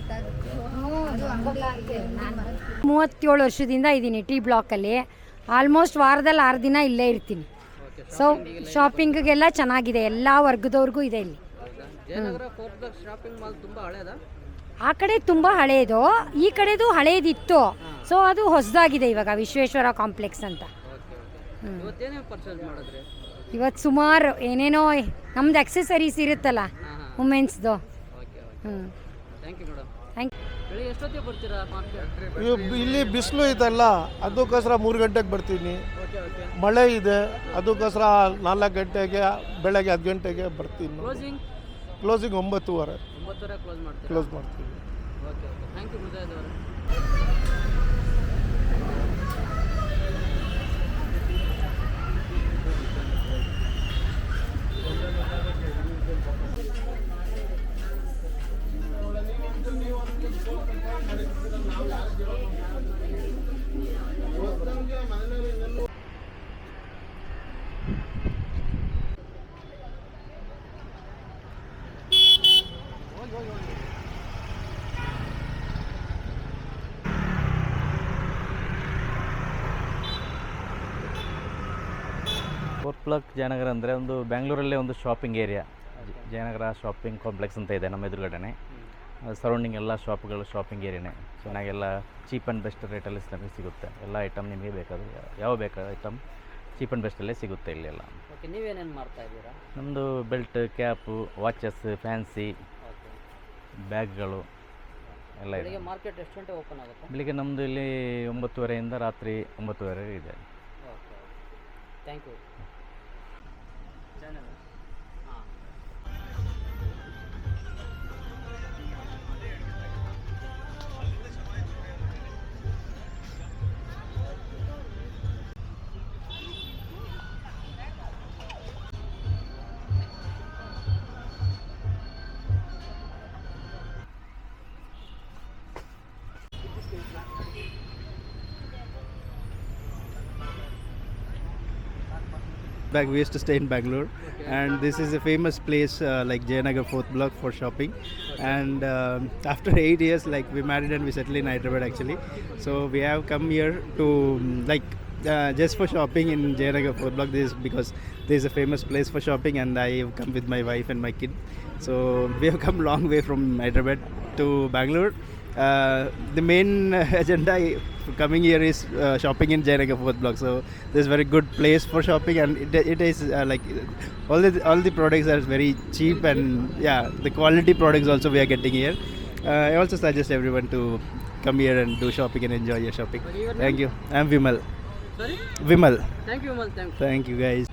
37 ವರ್ಷದಿಂದ ಇದ್ದೀನಿ T ಬ್ಲಾಕಲ್ಲಿ. Almost ವಾರದಲ್ಲಿ 6 ದಿನ ಇಲ್ಲೇ ಇರ್ತೀನಿ. ಸೊ ಶಾಪಿಂಗಿಗೆಲ್ಲ ಚೆನ್ನಾಗಿದೆ, ಎಲ್ಲ ವರ್ಗದವ್ರಿಗೂ ಇದೆ ಇಲ್ಲಿ. ಆ ಕಡೆ ತುಂಬ ಹಳೇದು, ಈ ಕಡೆದು ಹಳೇದಿತ್ತು. ಸೊ ಅದು ಹೊಸದಾಗಿದೆ ಇವಾಗ, ವಿಶ್ವೇಶ್ವರ ಕಾಂಪ್ಲೆಕ್ಸ್ ಅಂತ. ಇವತ್ತು ಸುಮಾರು ಏನೇನೋ ನಮ್ದು ಅಕ್ಸೆಸರೀಸ್ ಇರುತ್ತಲ್ಲ ವುಮೆನ್ಸ್ದು. ಇಲ್ಲಿ ಬಿಸಿಲು ಇದೆಲ್ಲ, ಅದಕ್ಕೋಸ್ಕರ 3 ಗಂಟೆಗೆ ಬರ್ತೀನಿ. ಮಳೆ ಇದೆ, ಅದಕ್ಕೋಸ್ಕರ 4 ಗಂಟೆಗೆ, ಬೆಳಗ್ಗೆ 10 ಗಂಟೆಗೆ ಬರ್ತೀನಿ. ಕ್ಲೋಸಿಂಗ್ 9:15 ಕ್ಲೋಸ್ ಮಾಡ್ತೀವಿ. ಫೋರ್ತ್ ಬ್ಲಾಕ್ ಜಯನಗರ ಅಂದರೆ ಒಂದು ಬ್ಯಾಂಗ್ಳೂರಲ್ಲೇ ಒಂದು shopping area. Jayanagar shopping complex ಅಂತ ಇದೆ ನಮ್ಮ ಎದುರುಗಡೆನೆ. ಸರೌಂಡಿಂಗ್ ಎಲ್ಲ ಶಾಪ್ಗಳು ಶಾಪಿಂಗ್ ಏರಿಯಾನೇ. ಚೆನ್ನಾಗೆಲ್ಲ ಚೀಪ್ ಆ್ಯಂಡ್ ಬೆಸ್ಟ್ ರೇಟಲ್ಲಿ ನಮಗೆ ಸಿಗುತ್ತೆ. ಎಲ್ಲ ಐಟಮ್ ನಿಮಗೆ ಬೇಕಾದ್ರೆ ಯಾವ ಬೇಕಾದ ಐಟಮ್ ಚೀಪ್ ಆ್ಯಂಡ್ ಬೆಸ್ಟಲ್ಲೇ ಸಿಗುತ್ತೆ ಇಲ್ಲೆಲ್ಲ. ನೀವೇನೇನು ಮಾಡ್ತಾ ಇದ್ದೀರಾ? ನಮ್ಮದು ಬೆಲ್ಟ್, ಕ್ಯಾಪು, ವಾಚಸ್, ಫ್ಯಾನ್ಸಿ ಬ್ಯಾಗ್ಗಳು ಎಲ್ಲ ಇದೆ. ಮಾರ್ಕೆಟ್ ಎಷ್ಟು ಗಂಟೆ ಓಪನ್ ಆಗುತ್ತೆ? ಬೆಳಿಗ್ಗೆ ನಮ್ಮದು ಇಲ್ಲಿ 9:30 ರಾತ್ರಿ 9:30 ಇದೆ. Okay, thank you. Back we used to stay in Bangalore, and this is a famous place like Jayanagar 4th block for shopping. And after 8 years, like we married and we settled in Hyderabad actually. So we have come here to just for shopping in Jayanagar 4th block. This is because there is a famous place for shopping, and I have come with my wife and my kid. So we have come long way from Hyderabad to Bangalore. The main agenda coming here is shopping in Jayanagar 4th block. So this is very good place for shopping, and it is like all the products are very cheap, and yeah, the quality products also we are getting here. I also suggest everyone to come here and do shopping and enjoy your shopping. Thank you. I'm Vimal. Sorry? Vimal. Thank you, Vimal. Thank you guys.